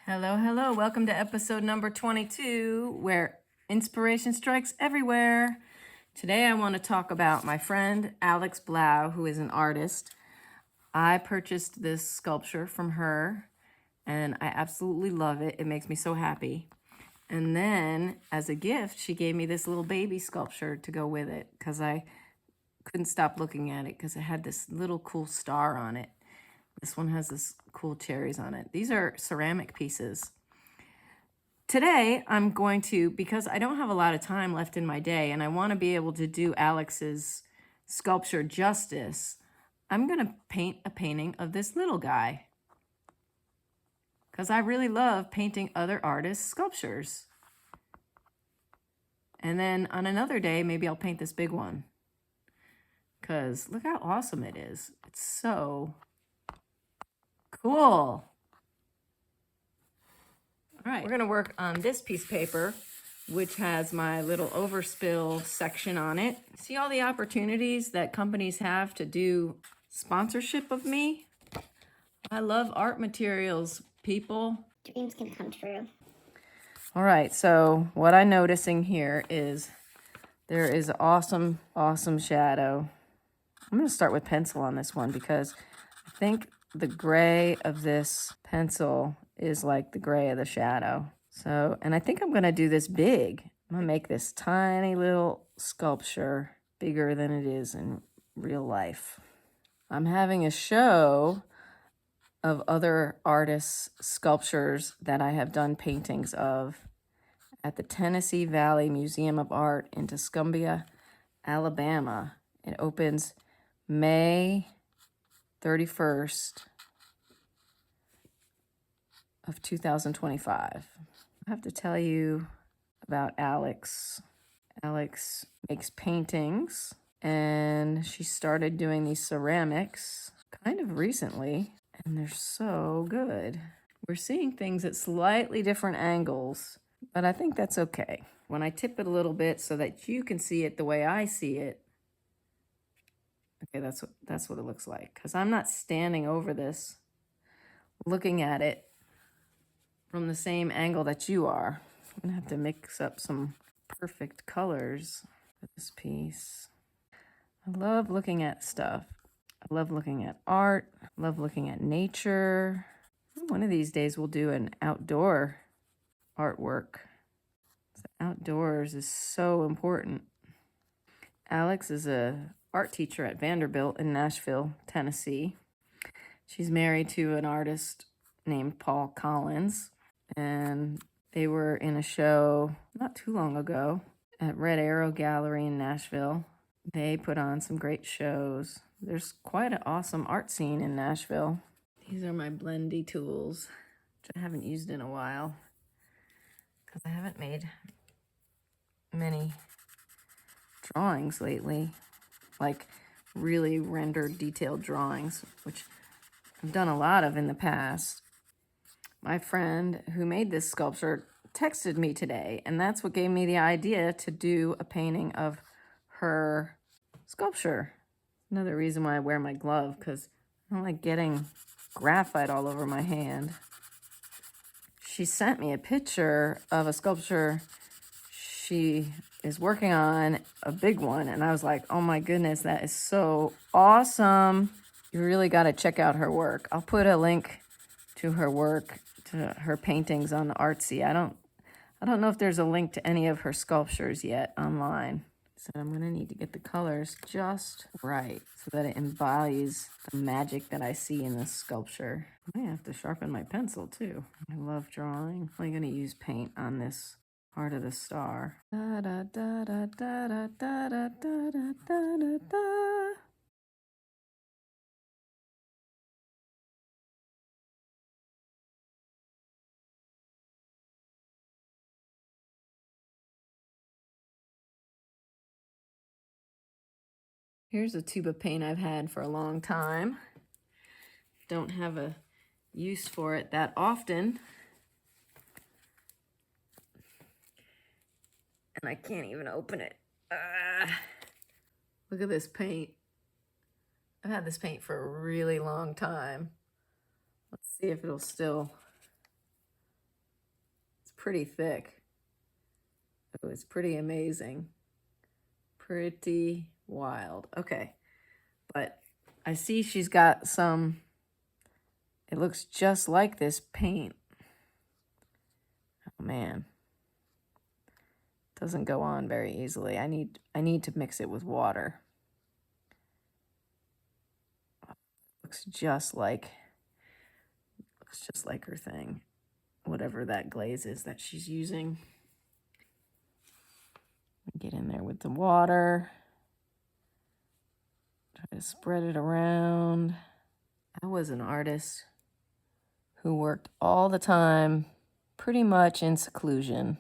Hello, hello. Welcome to episode number 22, where inspiration strikes everywhere. Today I want to talk about my friend Alex Blau, who is an artist. I purchased this sculpture from her, and I absolutely love it. It makes me so happy. And then, as a gift, she gave me this little baby sculpture to go with it, because I couldn't stop looking at it, because it had this little cool star on it. This one has this cool cherries on it. These are ceramic pieces. Today, I'm going to, because I don't have a lot of time left in my day and I want to be able to do Alex's sculpture justice, I'm going to paint a painting of this little guy. Because I really love painting other artists' sculptures. And then on another day, maybe I'll paint this big one. Because look how awesome it is. It's so cool. All right, we're gonna work on this piece of paper, which has my little overspill section on it. See all the opportunities that companies have to do sponsorship of me? I love art materials, people. Dreams can come true. All right, so what I'm noticing here is there is awesome, awesome shadow. I'm gonna start with pencil on this one because I think the gray of this pencil is like the gray of the shadow. So, and I think I'm gonna do this big. I'm gonna make this tiny little sculpture bigger than it is in real life. I'm having a show of other artists' sculptures that I have done paintings of at the Tennessee Valley Museum of Art in Tuscumbia, Alabama. It opens May 31st of 2025. I have to tell you about Alex. Alex makes paintings and she started doing these ceramics kind of recently and they're so good. We're seeing things at slightly different angles, but I think that's okay. When I tip it a little bit so that you can see it the way I see it, okay, that's what it looks like. Because I'm not standing over this, looking at it from the same angle that you are. I'm gonna have to mix up some perfect colors for this piece. I love looking at stuff. I love looking at art. I love looking at nature. One of these days we'll do an outdoor artwork. The outdoors is so important. Alex is a art teacher at Vanderbilt in Nashville, Tennessee. She's married to an artist named Paul Collins, and they were in a show not too long ago at Red Arrow Gallery in Nashville. They put on some great shows. There's quite an awesome art scene in Nashville. These are my blendy tools, which I haven't used in a while because I haven't made many drawings lately, like really rendered detailed drawings, which I've done a lot of in the past. My friend who made this sculpture texted me today, and that's what gave me the idea to do a painting of her sculpture. Another reason why I wear my glove, because I don't like getting graphite all over my hand. She sent me a picture of a sculpture she is working on, a big one, and I was like, oh my goodness, that is so awesome. You really got to check out her work. I'll put a link to her work, to her paintings on Artsy. I don't know if there's a link to any of her sculptures yet online. So I'm gonna need to get the colors just right so that it embodies the magic that I see in this sculpture. I may have to sharpen my pencil too. I love drawing. I'm gonna use paint on this part of the star. Da da da da da da da da da da da da. Here's a tube of paint I've had for a long time. Don't have a use for it that often. And I can't even open it. Look at this paint. I've had this paint for a really long time. Let's see if it'll still pretty thick. Oh, it's pretty amazing. Pretty wild. Okay, but I see she's got some, it looks just like this paint. Oh man, doesn't go on very easily. I need to mix it with water. Looks just like her thing, whatever that glaze is that she's using. Get in there with the water. Try to spread it around. I was an artist who worked all the time, pretty much in seclusion,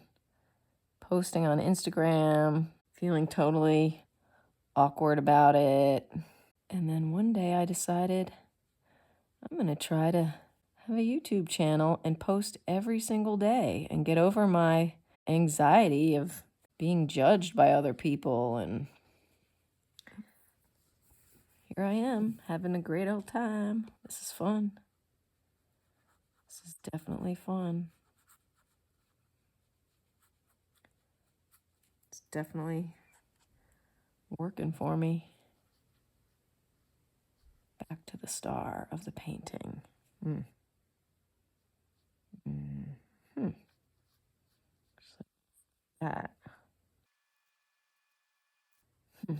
posting on Instagram, feeling totally awkward about it. And then one day I decided I'm going to try to have a YouTube channel and post every single day and get over my anxiety of being judged by other people. And here I am having a great old time. This is fun. This is definitely fun. It's definitely working for me. Back to the star of the painting. Just like that. A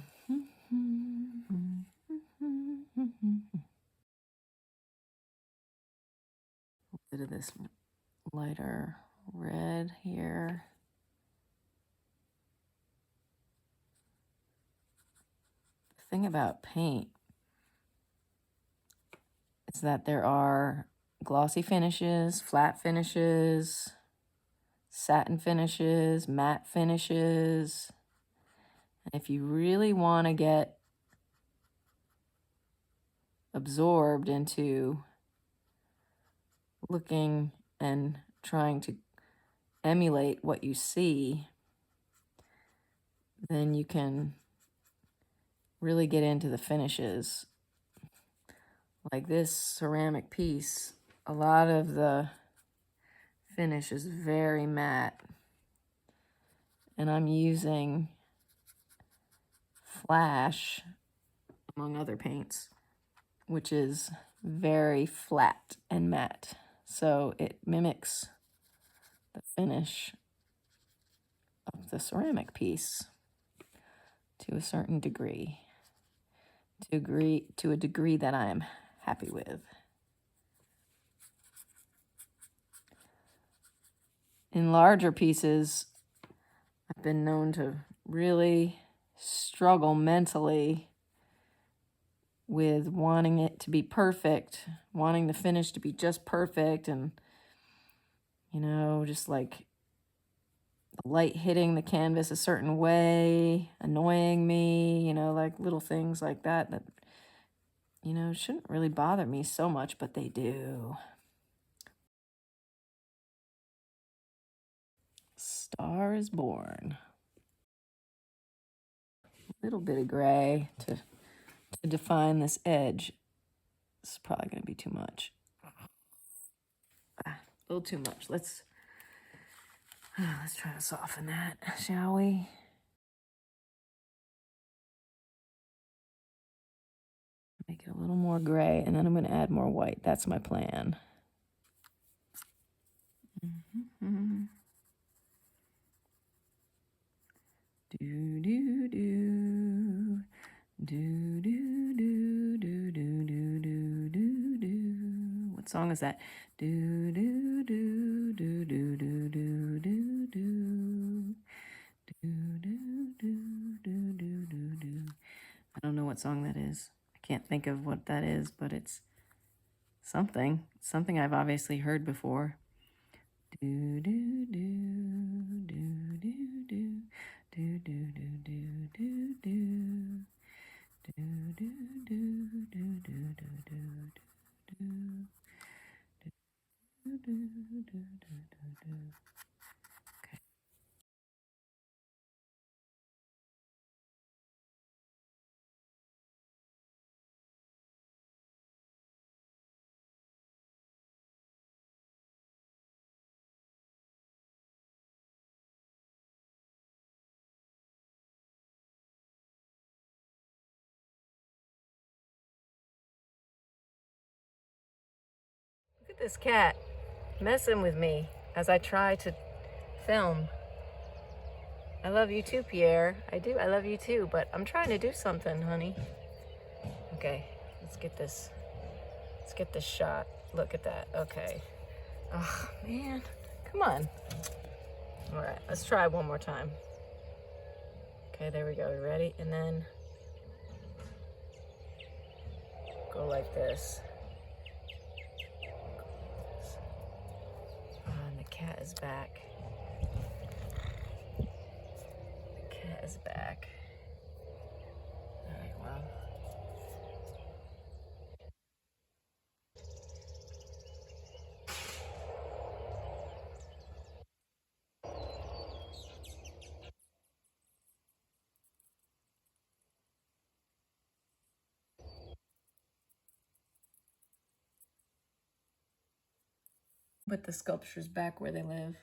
bit of this lighter red here. The thing about paint is that there are glossy finishes, flat finishes, satin finishes, matte finishes. And if you really want to get absorbed into looking and trying to emulate what you see, then you can really get into the finishes. Like this ceramic piece, a lot of the finish is very matte. And I'm using Flash, among other paints, which is very flat and matte. So it mimics the finish of the ceramic piece to a certain degree. To a degree that I am happy with. In larger pieces, I've been known to really struggle mentally with wanting it to be perfect, wanting the finish to be just perfect, and, you know, just like the light hitting the canvas a certain way, annoying me, you know, like little things like that, you know, shouldn't really bother me so much, but they do. Star is born. A little bit of gray to define this edge. This is probably going to be too much. A little too much. Let's try to soften that, shall we? Make it a little more gray, and then I'm going to add more white. That's my plan. Do do do do do do do do do do do do. What song is that? Do do do do do do do do do. Do do do do do do do. I don't know what song that is. I can't think of what that is, but it's something. Something I've obviously heard before. Do do do do do do do do do do do do do do do do do do. Look at this cat messing with me as I try to film. I love you too, Pierre. I do. I love you too, but I'm trying to do something, honey. Okay, let's get this. Let's get this shot. Look at that. Okay. Oh, man. Come on. All right, let's try one more time. Okay, there we go. You ready? And then go like this. Oh, and the cat is back. The cat is back. All right, well. Put the sculptures back where they live.